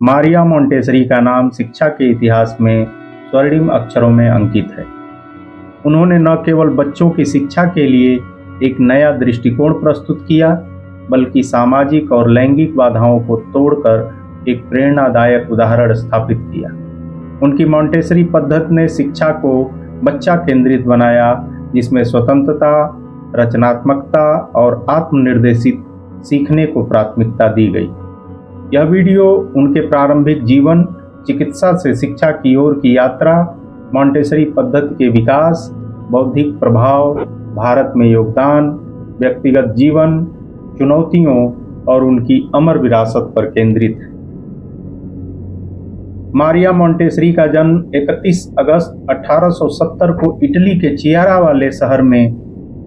Maria Montessori का नाम शिक्षा के इतिहास में स्वर्णिम अक्षरों में अंकित है। उन्होंने न केवल बच्चों की शिक्षा के लिए एक नया दृष्टिकोण प्रस्तुत किया, बल्कि सामाजिक और लैंगिक बाधाओं को तोड़कर एक प्रेरणादायक उदाहरण स्थापित किया। उनकी मोंटेसरी पद्धति ने शिक्षा को बच्चा केंद्रित बनाया, जिसमें स्वतंत्रता, रचनात्मकता और आत्मनिर्देशित सीखने को प्राथमिकता दी गई। यह वीडियो उनके प्रारंभिक जीवन, चिकित्सा से शिक्षा की ओर की यात्रा, मोंटेसरी पद्धति के विकास, बौद्धिक प्रभाव, भारत में योगदान, व्यक्तिगत जीवन, चुनौतियों और उनकी अमर विरासत पर केंद्रित है। मारिया मोंटेसरी का जन्म 31 अगस्त 1870 को इटली के चियारा वाले शहर में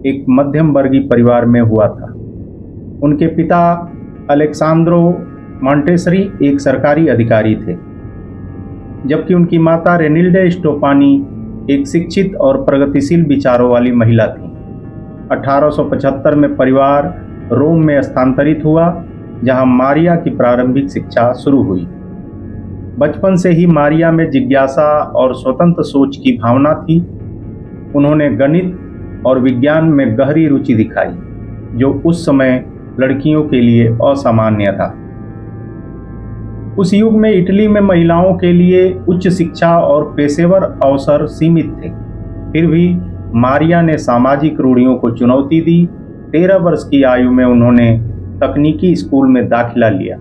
एक मध्यम वर्गीय परिवार में हुआ था। उनके पिता अलेक्सांद्रो मोंटेसरी एक सरकारी अधिकारी थे, जबकि उनकी माता रेनिल्डे स्टोपानी एक शिक्षित और प्रगतिशील विचारों वाली महिला थी। 1875 में परिवार रोम में स्थानांतरित हुआ, जहां मारिया की प्रारंभिक शिक्षा शुरू हुई। बचपन से ही मारिया में जिज्ञासा और स्वतंत्र सोच की भावना थी। उन्होंने गणित और विज्ञान में गहरी रुचि दिखाई, जो उस समय लड़कियों के लिए असामान्य था। उस युग में इटली में महिलाओं के लिए उच्च शिक्षा और पेशेवर अवसर सीमित थे। फिर भी मारिया ने सामाजिक रूढ़ियों को चुनौती दी। 13 वर्ष की आयु में उन्होंने तकनीकी स्कूल में दाखिला लिया,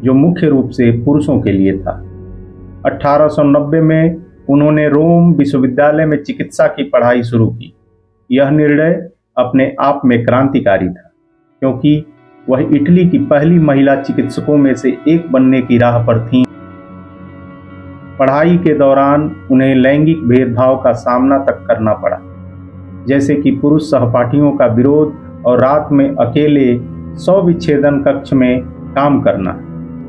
जो मुख्य रूप से पुरुषों के लिए था। 1890 में उन्होंने रोम विश्वविद्यालय में चिकित्सा की पढ़ाई शुरू की। यह निर्णय अपने आप में क्रांतिकारी था, क्योंकि वह इटली की पहली महिला चिकित्सकों में से एक बनने की राह पर थीं। पढ़ाई के दौरान उन्हें लैंगिक भेदभाव का सामना तक करना पड़ा, जैसे कि पुरुष सहपाठियों का विरोध और रात में अकेले शव-विच्छेदन कक्ष में काम करना।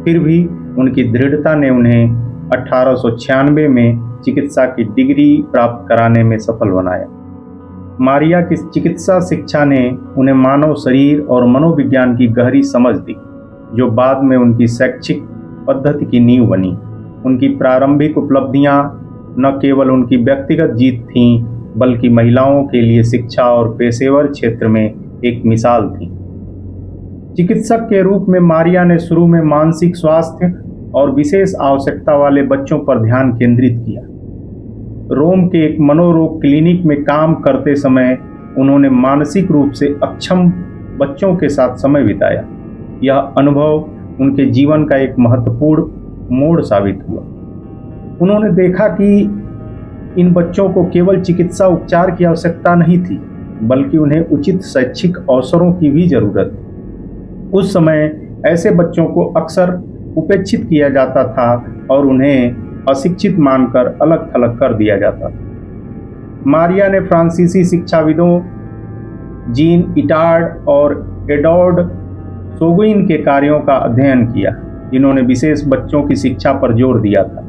फिर भी उनकी दृढ़ता ने उन्हें 1896 में चिकित्सा की डिग्री प्राप्त कराने में सफल बनाया। मारिया की चिकित्सा शिक्षा ने उन्हें मानव शरीर और मनोविज्ञान की गहरी समझ दी, जो बाद में उनकी शैक्षिक पद्धति की नींव बनी। उनकी प्रारंभिक उपलब्धियां न केवल उनकी व्यक्तिगत जीत थीं, बल्कि महिलाओं के लिए शिक्षा और पेशेवर क्षेत्र में एक मिसाल थी। चिकित्सक के रूप में मारिया ने शुरू में मानसिक स्वास्थ्य और विशेष आवश्यकता वाले बच्चों पर ध्यान केंद्रित किया। रोम के एक मनोरोग क्लिनिक में काम करते समय उन्होंने मानसिक रूप से अक्षम बच्चों के साथ समय बिताया। यह अनुभव उनके जीवन का एक महत्वपूर्ण मोड़ साबित हुआ। उन्होंने देखा कि इन बच्चों को केवल चिकित्सा उपचार की आवश्यकता नहीं थी, बल्कि उन्हें उचित शैक्षिक अवसरों की भी जरूरत थी। उस समय ऐसे बच्चों को अक्सर उपेक्षित किया जाता था और उन्हें अशिक्षित मानकर अलग थलग कर दिया जाता था। मारिया ने फ्रांसीसी शिक्षाविदों जीन इटार्ड और एडोर्ड सोगुइन के कार्यों का अध्ययन किया, जिन्होंने विशेष बच्चों की शिक्षा पर जोर दिया था।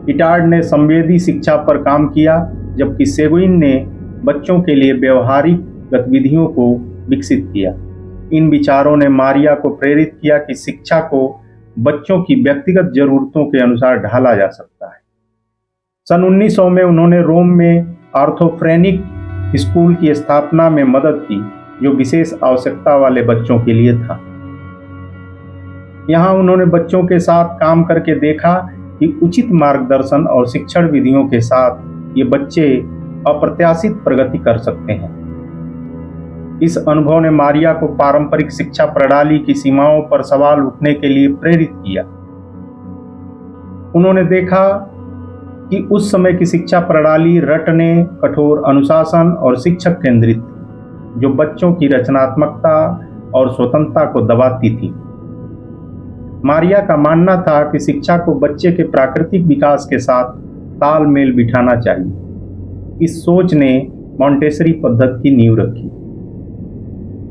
इटार्ड ने संवेदी शिक्षा पर काम किया, जबकि सेगुइन ने बच्चों के लिए व्यवहारिक गतिविधियों को विकसित किया। इन विचारों ने मारिया को प्रेरित किया कि शिक्षा को बच्चों की व्यक्तिगत जरूरतों के अनुसार ढाला जा सकता है। सन 1900 में उन्होंने रोम में ऑर्थोफ्रेनिक स्कूल की स्थापना में मदद की, जो विशेष आवश्यकता वाले बच्चों के लिए था। यहाँ उन्होंने बच्चों के साथ काम करके देखा कि उचित मार्गदर्शन और शिक्षण विधियों के साथ ये बच्चे अप्रत्याशित प्रगति कर सकते हैं। इस अनुभव ने मारिया को पारंपरिक शिक्षा प्रणाली की सीमाओं पर सवाल उठने के लिए प्रेरित किया। उन्होंने देखा कि उस समय की शिक्षा प्रणाली रटने, कठोर अनुशासन और शिक्षक केंद्रित थी, जो बच्चों की रचनात्मकता और स्वतंत्रता को दबाती थी। मारिया का मानना था कि शिक्षा को बच्चे के प्राकृतिक विकास के साथ तालमेल बिठाना चाहिए। इस सोच ने मोंटेसरी पद्धति की नींव रखी।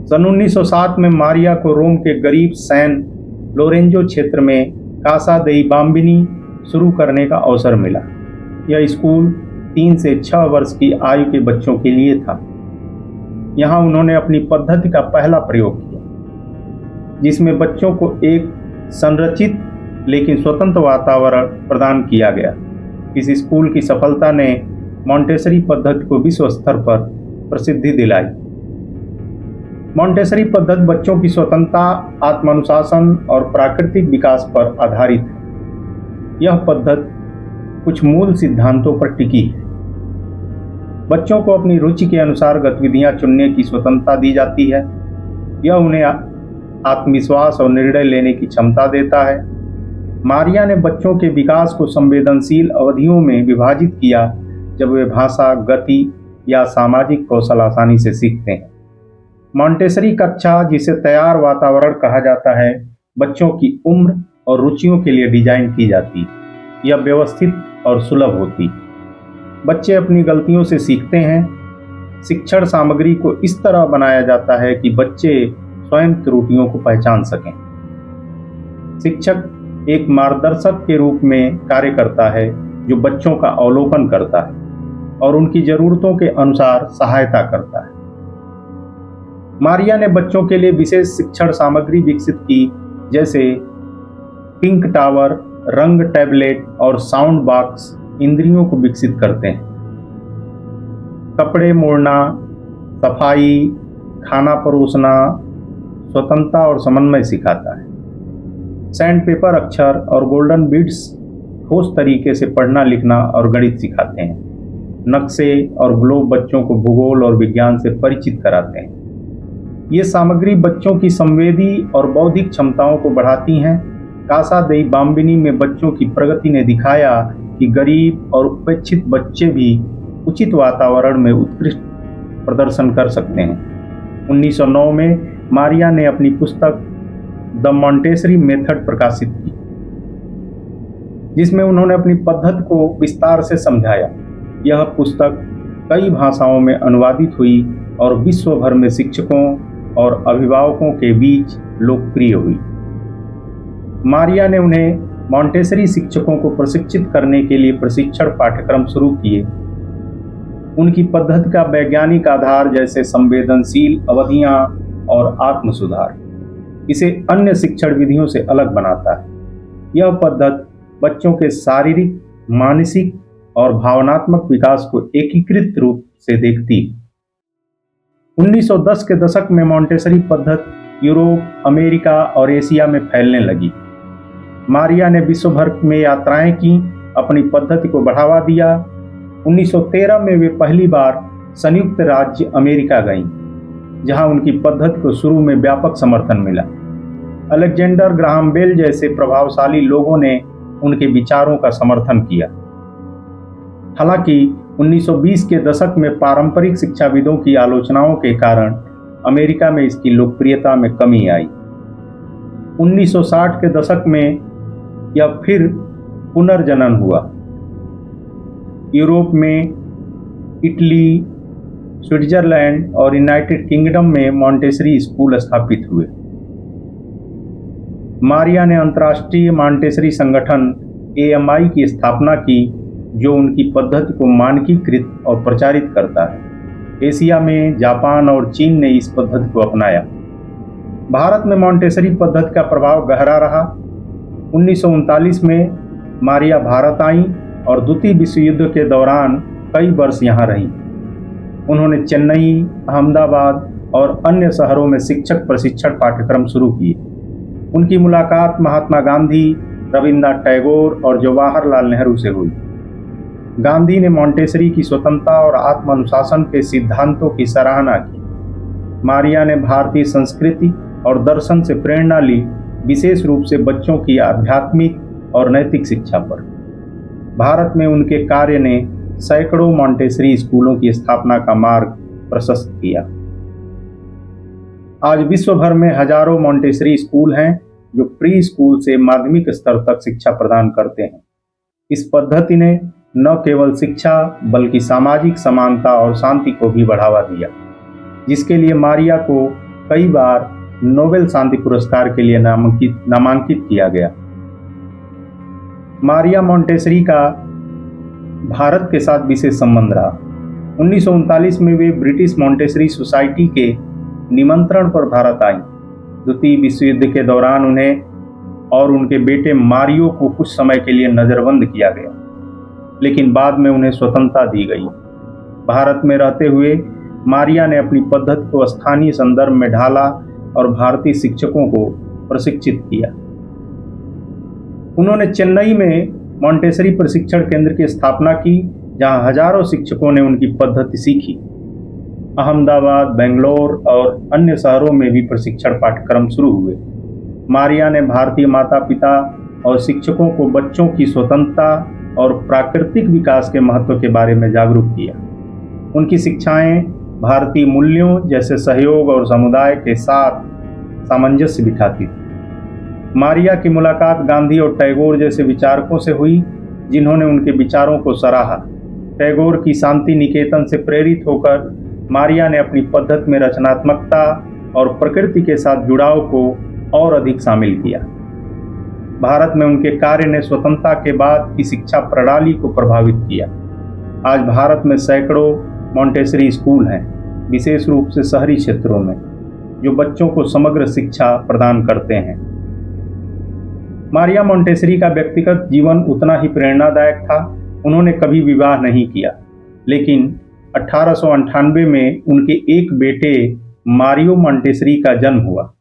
सन 1907 में मारिया को रोम के गरीब सैन लोरेंजो क्षेत्र में कासा देई बाम्बिनी शुरू करने का अवसर मिला। यह स्कूल 3 से 6 वर्ष की आयु के बच्चों के लिए था। यहाँ उन्होंने अपनी पद्धति का पहला प्रयोग किया, जिसमें बच्चों को एक संरचित लेकिन स्वतंत्र वातावरण प्रदान किया गया। इस स्कूल की सफलता ने मॉन्टेसरी पद्धति को विश्व स्तर पर प्रसिद्धि दिलाई। मॉन्टेसरी पद्धति बच्चों की स्वतंत्रता, आत्मानुशासन और प्राकृतिक विकास पर आधारित है। यह पद्धति कुछ मूल सिद्धांतों पर टिकी है। बच्चों को अपनी रुचि के अनुसार गतिविधियां चुनने की स्वतंत्रता दी जाती है। यह उन्हें आत्मविश्वास और निर्णय लेने की क्षमता देता है। मारिया ने बच्चों के विकास को संवेदनशील अवधियों में विभाजित किया, जब वे भाषा, गति या सामाजिक कौशल आसानी से सीखते हैं। मॉन्टेसरी कक्षा, जिसे तैयार वातावरण कहा जाता है, बच्चों की उम्र और रुचियों के लिए डिजाइन की जाती है। यह व्यवस्थित और सुलभ होती है। बच्चे अपनी गलतियों से सीखते हैं। शिक्षण सामग्री को इस तरह बनाया जाता है कि बच्चे स्वयं त्रुटियों को पहचान सकें। शिक्षक एक मार्गदर्शक के रूप में कार्य करता है, जो बच्चों का अवलोकन करता है और उनकी जरूरतों के अनुसार सहायता करता है। मारिया ने बच्चों के लिए विशेष शिक्षण सामग्री विकसित की, जैसे पिंक टावर, रंग टैबलेट और साउंड बॉक्स इंद्रियों को विकसित करते हैं। कपड़े मोड़ना, सफाई, खाना परोसना, स्वतंत्रता और समन्वय सिखाता है। सैंड पेपर अक्षर और गोल्डन बीड्स ठोस तरीके से पढ़ना, लिखना और गणित सिखाते हैं। नक्शे और ग्लोब बच्चों को भूगोल और विज्ञान से परिचित कराते हैं। ये सामग्री बच्चों की संवेदी और बौद्धिक क्षमताओं को बढ़ाती हैं। कासा दई बाम्बिनी में बच्चों की प्रगति ने दिखाया कि गरीब और उपेक्षित बच्चे भी उचित वातावरण में उत्कृष्ट प्रदर्शन कर सकते हैं। 1909 में मारिया ने अपनी पुस्तक द मॉन्टेसरी मेथड प्रकाशित की, जिसमें उन्होंने अपनी पद्धति को विस्तार से समझाया। यह पुस्तक कई भाषाओं में अनुवादित हुई और विश्व भर में शिक्षकों और अभिभावकों के बीच लोकप्रिय हुई। मारिया ने उन्हें मॉन्टेसरी शिक्षकों को प्रशिक्षित करने के लिए प्रशिक्षण पाठ्यक्रम शुरू किए। उनकी पद्धति का वैज्ञानिक आधार, जैसे संवेदनशील अवधियां और आत्म सुधार, इसे अन्य शिक्षण विधियों से अलग बनाता है। यह पद्धति बच्चों के शारीरिक, मानसिक और भावनात्मक विकास को एकीकृत रूप से देखती है। 1910 के दशक में मॉन्टेसरी पद्धति यूरोप, अमेरिका और एशिया में फैलने लगी। मारिया ने विश्व भर में यात्राएं की, अपनी पद्धति को बढ़ावा दिया। 1913 में वे पहली बार संयुक्त राज्य अमेरिका गईं, जहां उनकी पद्धति को शुरू में व्यापक समर्थन मिला। अलेक्जेंडर ग्राहम बेल जैसे प्रभावशाली लोगों ने उनके विचारों का समर्थन किया। हालांकि 1920 के दशक में पारंपरिक शिक्षाविदों की आलोचनाओं के कारण अमेरिका में इसकी लोकप्रियता में कमी आई। 1960 के दशक में यह फिर पुनर्जनन हुआ। यूरोप में, इटली, स्विट्जरलैंड और यूनाइटेड किंगडम में मॉन्टेसरी स्कूल स्थापित हुए। मारिया ने अंतर्राष्ट्रीय मॉन्टेसरी संगठन AMI की स्थापना की, जो उनकी पद्धति को मानकीकृत और प्रचारित करता है। एशिया में जापान और चीन ने इस पद्धति को अपनाया। भारत में मॉन्टेसरी पद्धति का प्रभाव गहरा रहा। 1939 में मारिया भारत आईं और द्वितीय विश्व युद्ध के दौरान कई वर्ष यहाँ रहीं। उन्होंने चेन्नई, अहमदाबाद और अन्य शहरों में शिक्षक प्रशिक्षण पाठ्यक्रम शुरू किए। उनकी मुलाकात महात्मा गांधी, रविन्द्रनाथ टैगोर और जवाहरलाल नेहरू से हुई। गांधी ने मॉन्टेसरी की स्वतंत्रता और आत्मानुशासन के सिद्धांतों की सराहना की। मारिया ने भारतीय संस्कृति और दर्शन से प्रेरणा ली, विशेष रूप से बच्चों की आध्यात्मिक और नैतिक शिक्षा पर। भारत में उनके कार्य ने सैकड़ों मॉन्टेसरी स्कूलों की स्थापना का मार्ग प्रशस्त किया। आज विश्व भर में हजारों मॉन्टेसरी स्कूल हैं, जो प्री स्कूल से माध्यमिक स्तर तक शिक्षा प्रदान करते हैं। इस पद्धति ने न केवल शिक्षा बल्कि सामाजिक समानता और शांति को भी बढ़ावा दिया, जिसके लिए मारिया को कई बार नोबेल शांति पुरस्कार के लिए नामांकित किया गया। मारिया मॉन्टेसरी का भारत के साथ विशेष संबंध रहा। 1939 में वे ब्रिटिश मॉन्टेसरी सोसाइटी के निमंत्रण पर भारत आईं। द्वितीय विश्व युद्ध के दौरान उन्हें और उनके बेटे मारियो को कुछ समय के लिए नज़रबंद किया गया, लेकिन बाद में उन्हें स्वतंत्रता दी गई। भारत में रहते हुए मारिया ने अपनी पद्धति को स्थानीय संदर्भ में ढाला और भारतीय शिक्षकों को प्रशिक्षित किया। उन्होंने चेन्नई में मॉन्टेसरी प्रशिक्षण केंद्र की स्थापना की, जहां हजारों शिक्षकों ने उनकी पद्धति सीखी। अहमदाबाद, बेंगलोर और अन्य शहरों में भी प्रशिक्षण पाठ्यक्रम शुरू हुए। मारिया ने भारतीय माता पिता और शिक्षकों को बच्चों की स्वतंत्रता और प्राकृतिक विकास के महत्व के बारे में जागरूक किया। उनकी शिक्षाएं भारतीय मूल्यों जैसे सहयोग और समुदाय के साथ सामंजस्य बिठाती थी। मारिया की मुलाकात गांधी और टैगोर जैसे विचारकों से हुई, जिन्होंने उनके विचारों को सराहा। टैगोर की शांति निकेतन से प्रेरित होकर मारिया ने अपनी पद्धति में रचनात्मकता और प्रकृति के साथ जुड़ाव को और अधिक शामिल किया। भारत में उनके कार्य ने स्वतंत्रता के बाद की शिक्षा प्रणाली को प्रभावित किया। आज भारत में सैकड़ों मॉन्टेसरी स्कूल हैं, विशेष रूप से शहरी क्षेत्रों में, जो बच्चों को समग्र शिक्षा प्रदान करते हैं। मारिया मॉन्टेसरी का व्यक्तिगत जीवन उतना ही प्रेरणादायक था। उन्होंने कभी विवाह नहीं किया, लेकिन 1898 में उनके एक बेटे मारियो मॉन्टेसरी का जन्म हुआ।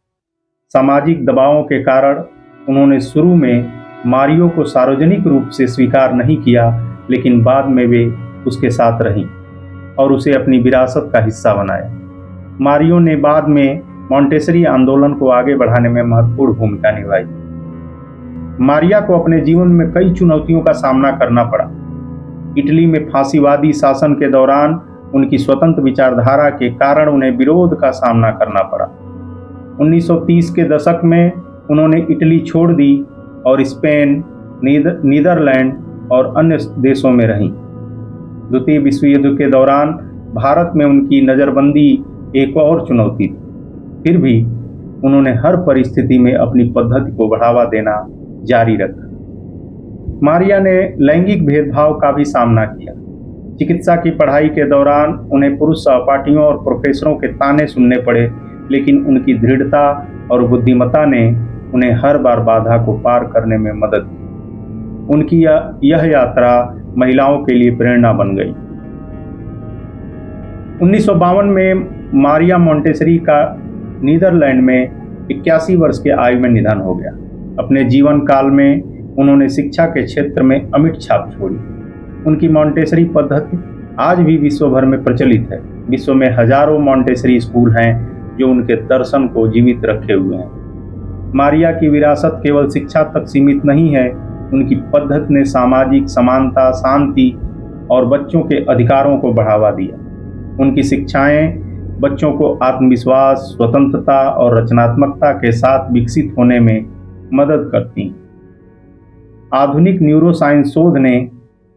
सामाजिक दबावों के कारण उन्होंने शुरू में मारियो को सार्वजनिक रूप से स्वीकार नहीं किया, लेकिन बाद में वे उसके साथ रहीं और उसे अपनी विरासत का हिस्सा बनाया। मारियो ने बाद में मॉन्टेसरी आंदोलन को आगे बढ़ाने में महत्वपूर्ण भूमिका निभाई। मारिया को अपने जीवन में कई चुनौतियों का सामना करना पड़ा। इटली में फांसीवादी शासन के दौरान उनकी स्वतंत्र विचारधारा के कारण उन्हें विरोध का सामना करना पड़ा। 1930 के दशक में उन्होंने इटली छोड़ दी और स्पेन, नीदरलैंड और अन्य देशों में रहीं। द्वितीय विश्व युद्ध के दौरान भारत में उनकी नज़रबंदी एक और चुनौती थी। फिर भी उन्होंने हर परिस्थिति में अपनी पद्धति को बढ़ावा देना जारी रखा। मारिया ने लैंगिक भेदभाव का भी सामना किया। चिकित्सा की पढ़ाई के दौरान उन्हें पुरुष सहपाठियों और प्रोफेसरों के ताने सुनने पड़े, लेकिन उनकी दृढ़ता और बुद्धिमत्ता ने उन्हें हर बार बाधा को पार करने में मदद की। उनकी यह यात्रा महिलाओं के लिए प्रेरणा बन गई। 1952 में मारिया मॉन्टेसरी का नीदरलैंड में 81 वर्ष की आयु में निधन हो गया। अपने जीवन काल में उन्होंने शिक्षा के क्षेत्र में अमिट छाप छोड़ी। उनकी मॉन्टेसरी पद्धति आज भी विश्व भर में प्रचलित है। विश्व में हजारों मॉन्टेसरी स्कूल हैं जो उनके दर्शन को जीवित रखे हुए हैं। मारिया की विरासत केवल शिक्षा तक सीमित नहीं है। उनकी पद्धति ने सामाजिक समानता, शांति और बच्चों के अधिकारों को बढ़ावा दिया। उनकी शिक्षाएं बच्चों को आत्मविश्वास, स्वतंत्रता और रचनात्मकता के साथ विकसित होने में मदद करती हैं। आधुनिक न्यूरोसाइंस शोध ने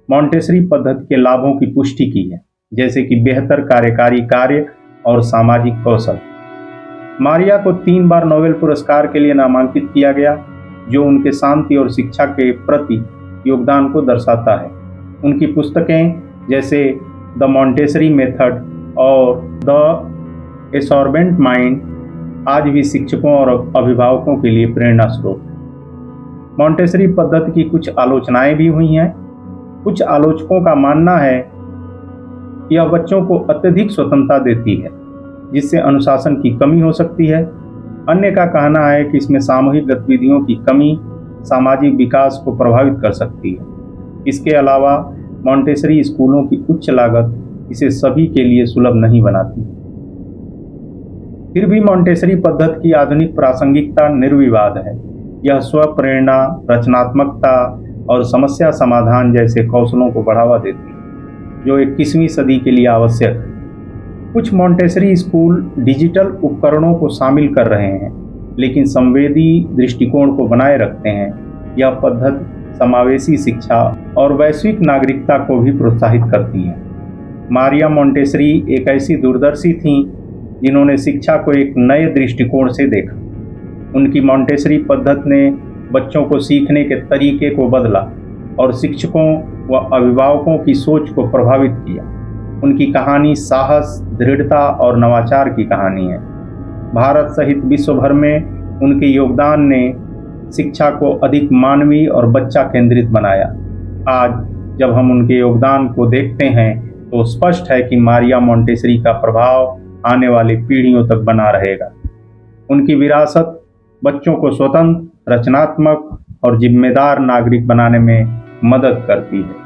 मॉन्टेसरी पद्धति के लाभों की पुष्टि की है, जैसे कि बेहतर कार्यकारी कार्य और सामाजिक कौशल। मारिया को 3 बार नोबेल पुरस्कार के लिए नामांकित किया गया, जो उनके शांति और शिक्षा के प्रति योगदान को दर्शाता है। उनकी पुस्तकें जैसे द मॉन्टेसरी मेथड और द एसॉर्बेंट माइंड आज भी शिक्षकों और अभिभावकों के लिए प्रेरणा स्रोत है। मॉन्टेसरी पद्धति की कुछ आलोचनाएं भी हुई हैं। कुछ आलोचकों का मानना है कि यह बच्चों को अत्यधिक स्वतंत्रता देती है, जिससे अनुशासन की कमी हो सकती है। अन्य का कहना है कि इसमें सामूहिक गतिविधियों की कमी सामाजिक विकास को प्रभावित कर सकती है। इसके अलावा मॉन्टेसरी स्कूलों की उच्च लागत इसे सभी के लिए सुलभ नहीं बनाती। फिर भी मॉन्टेसरी पद्धति की आधुनिक प्रासंगिकता निर्विवाद है। यह स्वप्रेरणा, रचनात्मकता और समस्या समाधान जैसे कौशलों को बढ़ावा देती है, जो 21वीं सदी के लिए आवश्यक है। कुछ मॉन्टेसरी स्कूल डिजिटल उपकरणों को शामिल कर रहे हैं, लेकिन संवेदी दृष्टिकोण को बनाए रखते हैं। यह पद्धति समावेशी शिक्षा और वैश्विक नागरिकता को भी प्रोत्साहित करती है। मारिया मॉन्टेसरी एक ऐसी दूरदर्शी थीं जिन्होंने शिक्षा को एक नए दृष्टिकोण से देखा। उनकी मॉन्टेसरी पद्धति ने बच्चों को सीखने के तरीके को बदला और शिक्षकों व अभिभावकों की सोच को प्रभावित किया। उनकी कहानी साहस, दृढ़ता और नवाचार की कहानी है। भारत सहित विश्व भर में उनके योगदान ने शिक्षा को अधिक मानवीय और बच्चा केंद्रित बनाया। आज जब हम उनके योगदान को देखते हैं तो स्पष्ट है कि मारिया मोंटेसरी का प्रभाव आने वाली पीढ़ियों तक बना रहेगा। उनकी विरासत बच्चों को स्वतंत्र, रचनात्मक और जिम्मेदार नागरिक बनाने में मदद करती है।